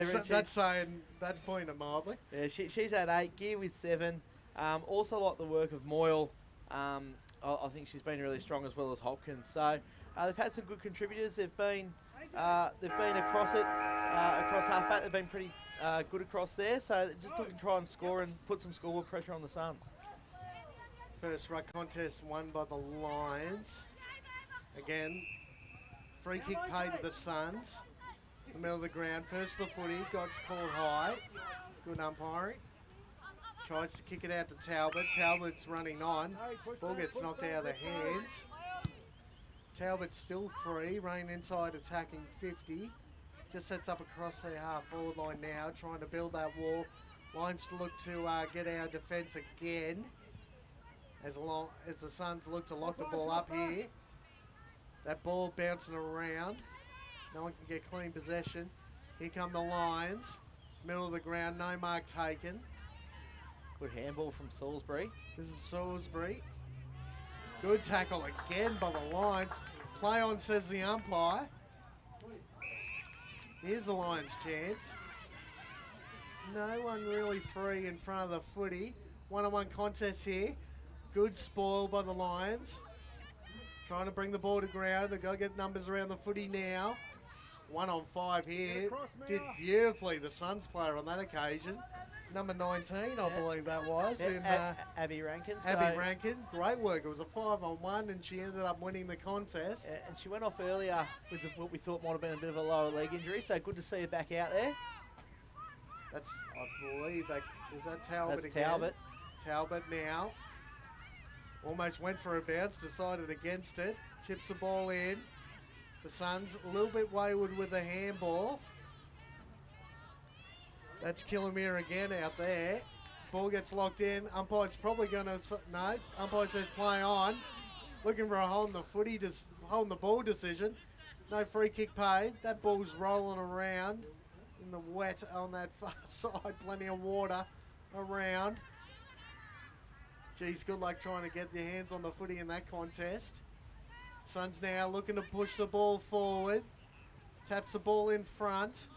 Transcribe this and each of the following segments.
That's putting it mildly. Yeah, she's at 8, Gear with 7. Also like the work of Moyle. I think she's been really strong as well as Hopkins. So they've had some good contributors. They've been across it, across halfback. They've been pretty good across there. So just looking to try and score and put some scoreboard pressure on the Suns. First ruck contest won by the Lions. Again, free kick paid to the Suns. The middle of the ground, first the footy, got called high. Good umpiring. Tries to kick it out to Talbot. Talbot's running on. Ball gets knocked out of the hands. Talbot's still free, running inside, attacking 50. Just sets up across their half-forward line now, trying to build that wall. Lions to look to get our defence again. As the Suns look to lock the ball up here. That ball bouncing around. No one can get clean possession. Here come the Lions. Middle of the ground, no mark taken. Good handball from Salisbury. This is Salisbury. Good tackle again by the Lions. Play on, says the umpire. Here's the Lions' chance. No one really free in front of the footy. One-on-one contest here. Good spoil by the Lions. Trying to bring the ball to ground. They've got to get numbers around the footy now. 1-on-5 here. Did beautifully, the Suns player on that occasion. Number 19, I believe that was. Abby Rankin. Abby Rankin, great work. It was a 5-on-1 and she ended up winning the contest. And she went off earlier with what we thought might have been a bit of a lower leg injury, so good to see her back out there. That's, I believe, is that Talbot That's again? Talbot. Talbot now. Almost went for a bounce, decided against it. Chips the ball in. The Suns a little bit wayward with the handball. That's Killamere again out there. Ball gets locked in. Umpire's probably going to, no. Umpire says play on. Looking for a holding the ball decision. No free kick paid. That ball's rolling around in the wet on that far side. Plenty of water around. Geez, good luck trying to get your hands on the footy in that contest. Suns now looking to push the ball forward. Taps the ball in front.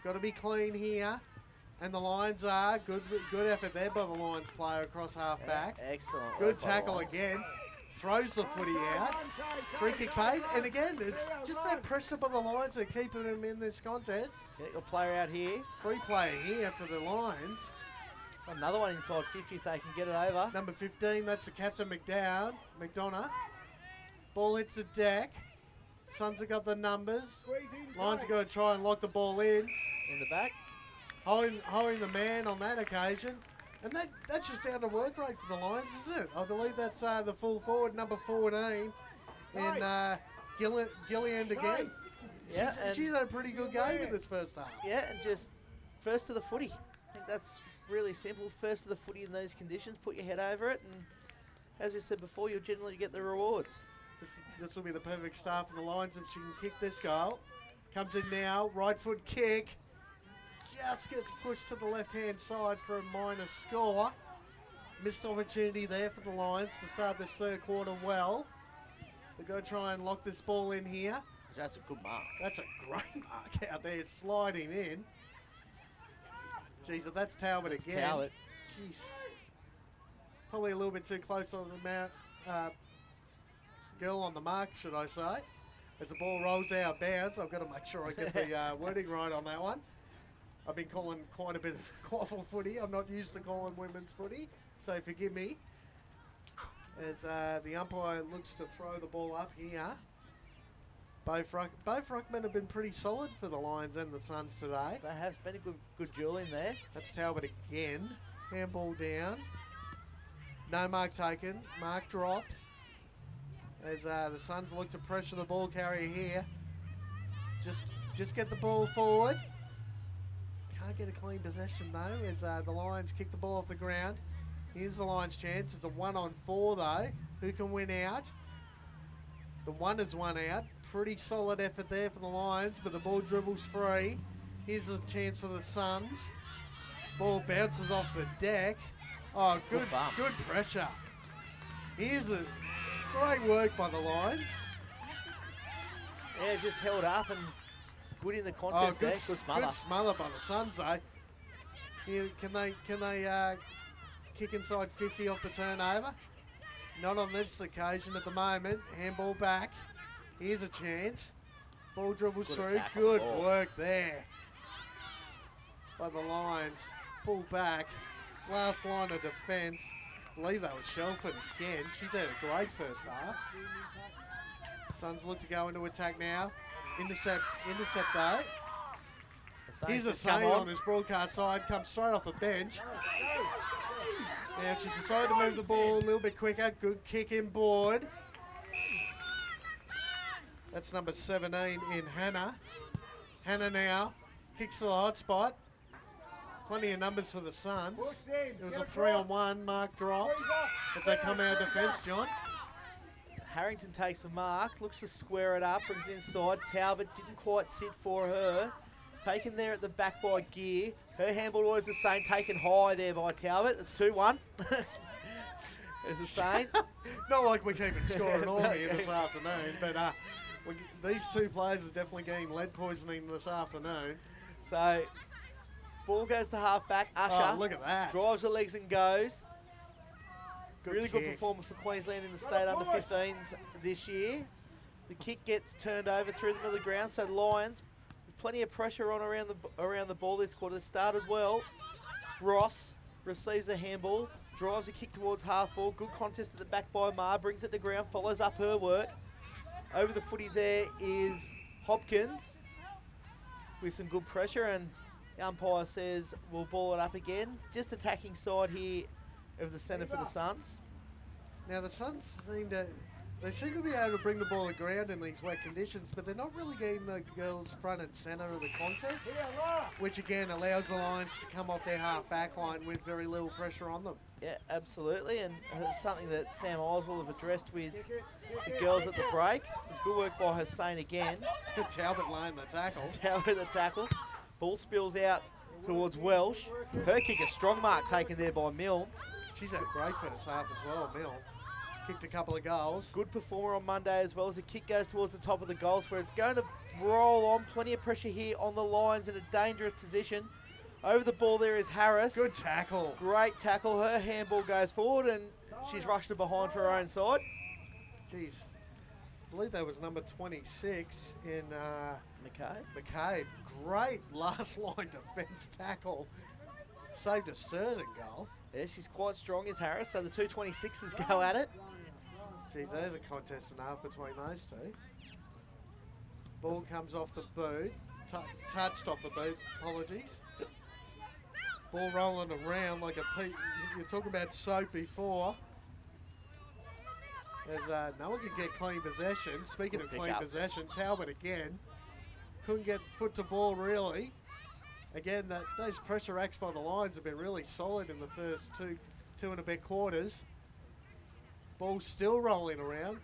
Got to be clean here. And the Lions are. Good effort there by the Lions player across half back. Excellent. Good tackle again. Throws the footy out. Free kick paid. And again, it's just that pressure by the Lions that are keeping them in this contest. Yeah, got a player out here. Free player here for the Lions. Another one inside 50 if they can get it over. Number 15, that's the captain McDonough. Ball hits the deck. Suns have got the numbers. Lions are going to try and lock the ball in. In the back. Holding the man on that occasion. And that's just down to work rate for the Lions, isn't it? I believe that's the full forward, number 14, in Gillian again. Yeah, she's had a pretty good game in this first half. Yeah, and just first to the footy. I think that's really simple. First to the footy in those conditions. Put your head over it, and as we said before, you'll generally get the rewards. This will be the perfect start for the Lions if she can kick this goal. Comes in now, right foot kick. Just gets pushed to the left-hand side for a minor score. Missed opportunity there for the Lions to start this third quarter well. They're going to try and lock this ball in here. That's a good mark. That's a great mark out there, sliding in. Jeez, that's Talbot again. Talbot. Jeez. Probably a little bit too close on the mount. Girl on the mark, should I say. As the ball rolls out of bounds, I've got to make sure I get the wording right on that one. I've been calling quite a bit of quaffle footy. I'm not used to calling women's footy, so forgive me. As the umpire looks to throw the ball up here. Both ruckmen have been pretty solid for the Lions and the Suns today. There has been a good duel in there. That's Talbot again. Handball down. No mark taken. Mark dropped. As the Suns look to pressure the ball carrier here. Just get the ball forward. Can't get a clean possession though as the Lions kick the ball off the ground. Here's the Lions' chance. It's a 1-on-4 though. Who can win out? The one is one out. Pretty solid effort there for the Lions, but the ball dribbles free. Here's a chance for the Suns. Ball bounces off the deck. Oh, good pressure. Here's a great work by the Lions. Yeah, just held up and good in the contest there. Good smother. Good smother by the Suns, though. Here, can they kick inside 50 off the turnover? Not on this occasion at the moment. Handball back. Here's a chance. Ball dribbles through. Good work there by the Lions. Full back. Last line of defence. I believe that was Shelford again. She's had a great first half. Suns look to go into attack now. Intercept though. Here's a save on this broadcast side. Comes straight off the bench. Now she decided to move the ball a little bit quicker. Good kick in board. That's number 17 in Hannah. Hannah now kicks the hot spot. Plenty of numbers for the Suns. It was a 3-on-1. Mark dropped as they come out of defence, John. Harrington takes the mark, looks to square it up, brings it inside. Talbot didn't quite sit for her. Taken there at the back by Gear. Her handball always the same, taken high there by Talbot. It's 2-1. It's the same. Not like we're keeping score at all here this afternoon, but these two players are definitely getting lead poisoning this afternoon. So, ball goes to half-back. Usher look at that. Drives the legs and goes. Really good performance for Queensland in the state under-15s this year. The kick gets turned over through the middle of the ground, so Lions, there's plenty of pressure on around the ball this quarter. They started well. Ross receives a handball, drives a kick towards half-full. Good contest at the back by Ma, brings it to ground, follows up her work. Over the footy there is Hopkins with some good pressure, and the umpire says we'll ball it up again. Just attacking side here of the centre for the Suns. Now the Suns seem to be able to bring the ball to ground in these wet conditions, but they're not really getting the girls front and centre of the contest, which again allows the Lions to come off their half-back line with very little pressure on them. Yeah, absolutely, and it's something that Sam Oswald have addressed with the girls at the break. It's good work by Hussein again. Talbot laying the tackle. Talbot the tackle. Ball spills out towards Welsh. Her kick, a strong mark taken there by Milne. She's had a great first half as well, Milne. Kicked a couple of goals. Good performer on Monday as well as the kick goes towards the top of the goal square. It's going to roll on. Plenty of pressure here on the Lions in a dangerous position. Over the ball there is Harris. Good tackle. Great tackle. Her handball goes forward and she's rushed it behind for her own side. Jeez. I believe that was number 26 in McCabe. Great last line defence tackle. Saved a certain goal. Yeah, she's quite strong as Harris, so the 226ers go at it. Geez, there's a contest and a half between those two. Ball comes off the boot. Touched off the boot, apologies. Ball rolling around like you're talking about soap before. As no one can get clean possession. Speaking of clean possession, Talbot again. Couldn't get foot to ball really. Again, those pressure acts by the Lions have been really solid in the first two and a bit quarters. Ball still rolling around.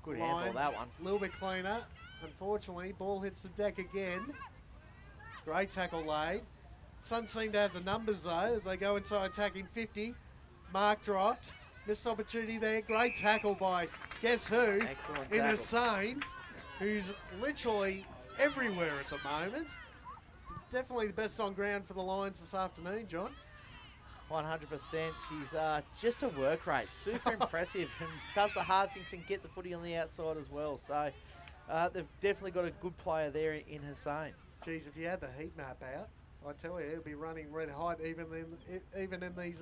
Good handball, that one. A little bit cleaner. Unfortunately, ball hits the deck again. Great tackle laid. Suns seem to have the numbers though as they go inside attacking 50. Mark dropped. Missed opportunity there. Great tackle by guess who? Excellent in tackle. Hussein, who's literally everywhere at the moment. Definitely the best on ground for the Lions this afternoon, John. 100%. She's just a work rate. Super impressive and does the hard things and get the footy on the outside as well. So they've definitely got a good player there in Hussein. Geez, if you had the heat map out, I tell you, it'll be running red hot even in these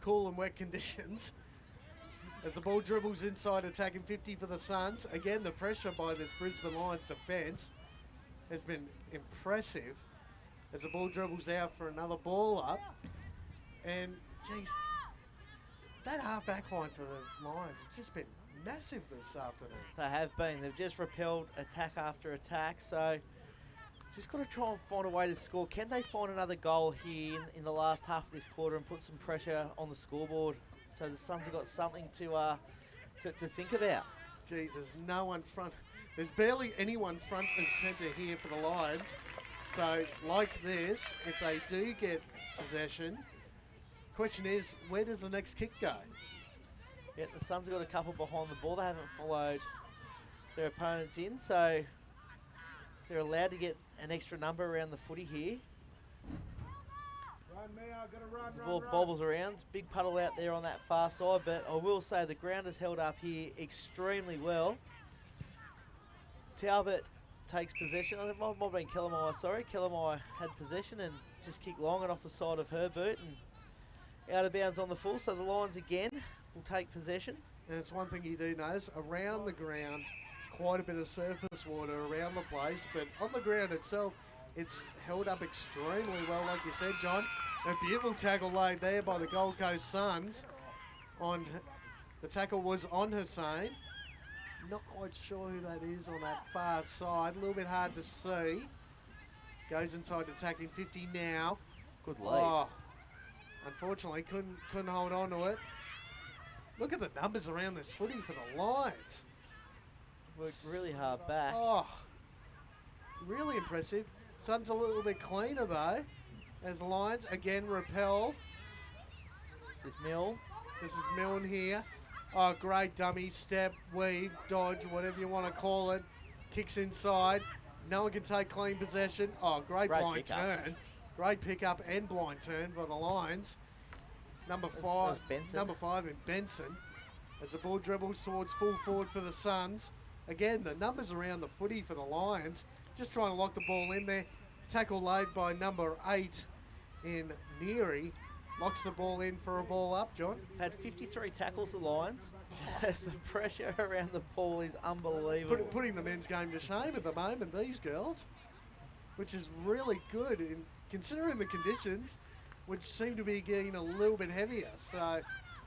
cool and wet conditions. As the ball dribbles inside, attacking 50 for the Suns. Again, the pressure by this Brisbane Lions defence has been impressive as the ball dribbles out for another ball up. And, geez, that half-back line for the Lions has just been massive this afternoon. They have been. They've just repelled attack after attack. So, just got to try and find a way to score. Can they find another goal here in the last half of this quarter and put some pressure on the scoreboard so the Suns have got something to think about? Geez, there's no one front. There's barely anyone front and centre here for the Lions. So, like this, if they do get possession, question is, where does the next kick go? Yeah, the Suns have got a couple behind the ball. They haven't followed their opponents in, so They're allowed to get an extra number around the footy here. As the ball bobbles around, it's a big puddle out there on that far side, but I will say the ground is held up here extremely well. Talbot takes possession. I think it might have been Kellermeyer, sorry. Kellermeyer had possession and just kicked long and off the side of her boot and out of bounds on the full. So the Lions again will take possession. And it's one thing you do notice, around the ground, quite a bit of surface water around the place, but on the ground itself, it's held up extremely well, like you said, John. A beautiful tackle laid there by the Gold Coast Suns. The tackle was on Hussein. Not quite sure who that is on that far side. A little bit hard to see. Goes inside attacking 50 now. Good lead. Oh, unfortunately, couldn't hold on to it. Look at the numbers around this footy for the Lions. Worked really hard back. Oh, really impressive. Suns a little bit cleaner though. As the Lions again repel. This is Mill. This is Milne here. Oh, great dummy, step, weave, dodge, whatever you want to call it. Kicks inside. No one can take clean possession. Oh, great blind turn. Great pickup and blind turn by the Lions. Number 5 in Benson. As the ball dribbles towards full forward for the Suns. Again, the numbers around the footy for the Lions. Just trying to lock the ball in there. Tackle laid by number 8 in Neary. Locks the ball in for a ball up, John. Had 53 tackles, the Lions. The pressure around the ball is unbelievable. Putting the men's game to shame at the moment, these girls. Which is really good in considering the conditions, which seem to be getting a little bit heavier. So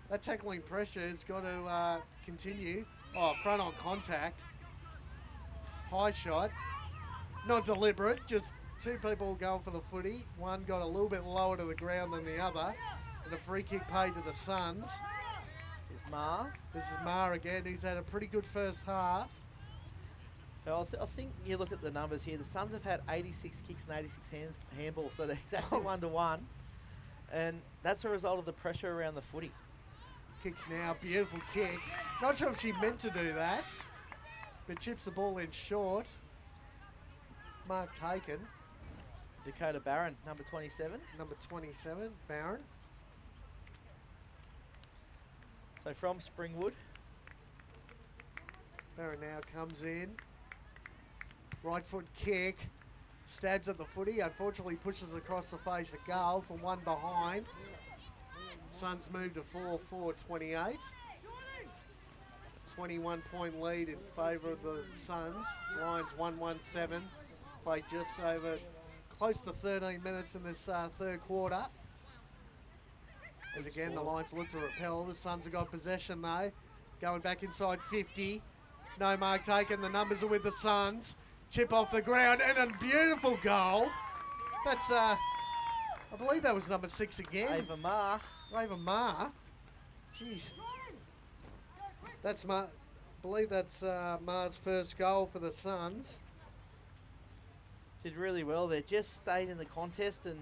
that tackling pressure has got to continue. Oh, front on contact. High shot. Not deliberate, just two people going for the footy. One got a little bit lower to the ground than the other. And a free kick paid to the Suns. This is Ma. This is Ma again, who's had a pretty good first half. I think you look at the numbers here. The Suns have had 86 kicks and 86 handballs, so they're exactly 1-1. And that's a result of the pressure around the footy. Kicks now, beautiful kick. Not sure if she meant to do that, but chips the ball in short. Mark taken. Dakota Barron, number 27. Number 27, Barron. So from Springwood. Barron now comes in. Right foot kick. Stabs at the footy. Unfortunately pushes across the face of goal from one behind. Suns move to 4-4-28. 21-point lead in favour of the Suns. Lions 1-1-7. Played just over close to 13 minutes in this third quarter. As again the Lions look to repel. The Suns have got possession though. Going back inside 50. No mark taken. The numbers are with the Suns. Chip off the ground and a beautiful goal. That's, I believe that was number 6 again. Ava Ma. Raven Ma. Jeez. That's I believe that's Ma's first goal for the Suns. Did really well there. Just stayed in the contest and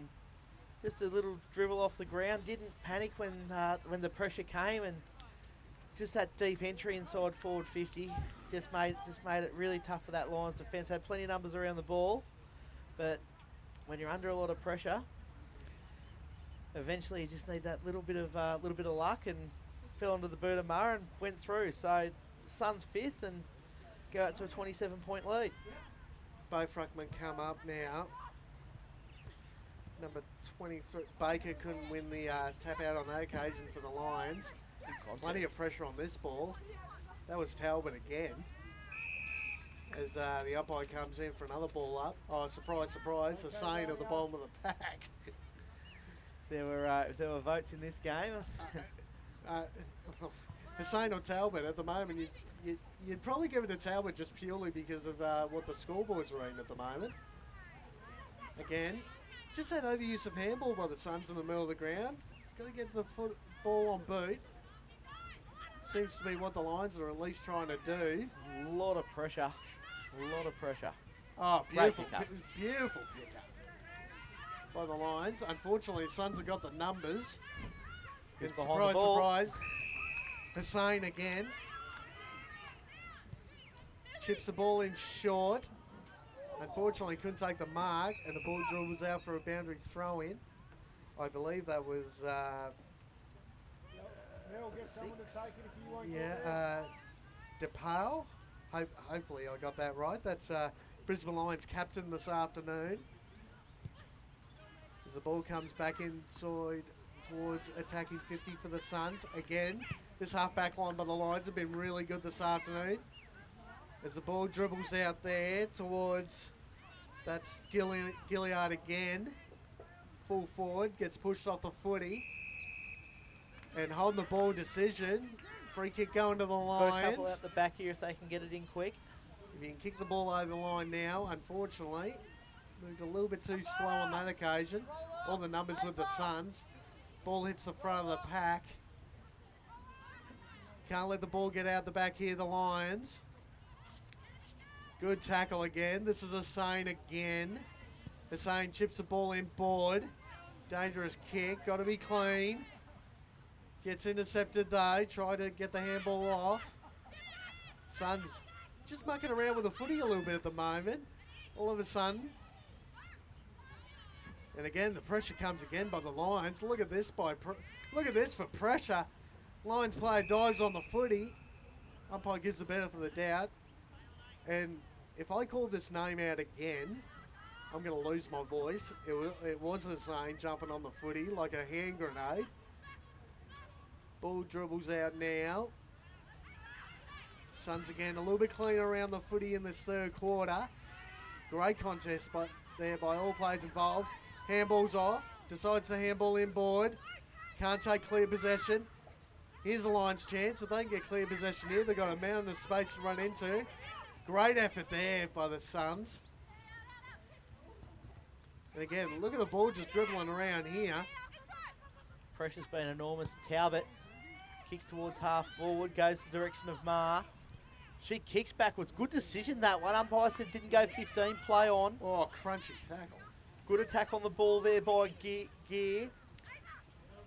just a little dribble off the ground. Didn't panic when the pressure came, and just that deep entry inside forward 50 just made it really tough for that Lions defence. Had plenty of numbers around the ball, but when you're under a lot of pressure, eventually you just need that little bit of luck, and fell onto the boot of Ma and went through. So the Suns 5th and go out to a 27-point lead. Both ruckmen come up now. Number 23, Baker couldn't win the tap out on that occasion for the Lions. Plenty of pressure on this ball. That was Talbot again. As the umpire comes in for another ball up. Oh, surprise, surprise, Hussein at the bottom of the pack. If there were votes in this game. Hussein or Talbot at the moment, you'd probably give it to Talbot just purely because of what the scoreboard's reading at the moment. Again, just that overuse of handball by the Suns in the middle of the ground. Got to get the ball on boot. Seems to be what the Lions are at least trying to do. A lot of pressure. A lot of pressure. Oh, beautiful. Beautiful pickup by the Lions. Unfortunately, the Suns have got the numbers. And surprise, surprise. Hussein again. Chips the ball in short. Unfortunately, couldn't take the mark, and the ball dribbles out for a boundary throw-in. I believe that was DePaul. Hopefully I got that right. That's Brisbane Lions captain this afternoon. As the ball comes back inside towards attacking 50 for the Suns. Again, this half-back line by the Lions have been really good this afternoon. As the ball dribbles out there towards, that's Gilliard again. Full forward, gets pushed off the footy. And holding the ball decision. Free kick going to the Lions. Got a couple out the back here if they can get it in quick. If you can kick the ball over the line now, unfortunately. Moved a little bit too slow on that occasion. All the numbers with the Suns. Ball hits the front of the pack. Can't let the ball get out the back here, the Lions. Good tackle again. This is Hussein again. Hussein chips the ball in board. Dangerous kick. Got to be clean. Gets intercepted though. Try to get the handball off. Suns just mucking around with the footy a little bit at the moment. All of a sudden. And again, the pressure comes again by the Lions. Look at this look at this for pressure. Lions player dives on the footy. Umpire gives the benefit of the doubt. And if I call this name out again, I'm going to lose my voice. It was Hussein jumping on the footy like a hand grenade. Ball dribbles out now. Suns again a little bit cleaner around the footy in this third quarter. Great contest there by all players involved. Handball's off. Decides to handball inboard. Can't take clear possession. Here's the Lions' chance. If they can get clear possession here, they've got a mountain of space to run into. Great effort there by the Suns. And again, look at the ball just dribbling around here. Pressure's been enormous. Talbot kicks towards half forward, goes the direction of Ma. She kicks backwards. Good decision, that one. Umpire said didn't go 15, play on. Oh, crunchy tackle. Good attack on the ball there by Gear.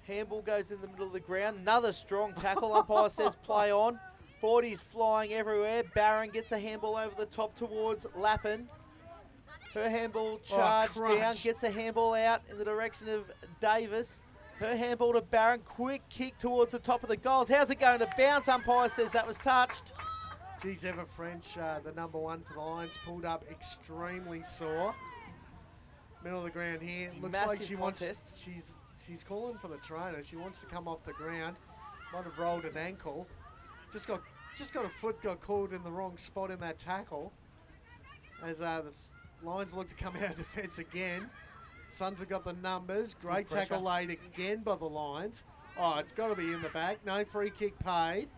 Handball goes in the middle of the ground. Another strong tackle. Umpire says play on. Boardy's flying everywhere. Barron gets a handball over the top towards Lappin. Her handball charged down. Gets a handball out in the direction of Davis. Her handball to Barron. Quick kick towards the top of the goals. How's it going to bounce? Umpire says that was touched. Geez, Eva French, the number one for the Lions, pulled up extremely sore. Middle of the ground here. Looks like she wants. She's calling for the trainer. She wants to come off the ground. Might have rolled an ankle. Just got a foot got caught in the wrong spot in that tackle. As the Lions look to come out of defence again. Suns have got the numbers. Great tackle laid again by the Lions. Oh, it's got to be in the back. No free kick paid.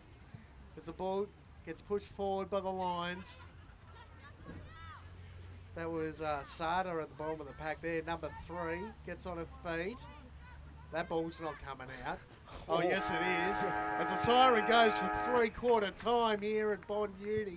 As the ball gets pushed forward by the Lions. That was Sada at the bottom of the pack there. Number 3 gets on her feet. That ball's not coming out. Oh, yes, it is. As the siren goes for 3/4 time here at Bond Uni.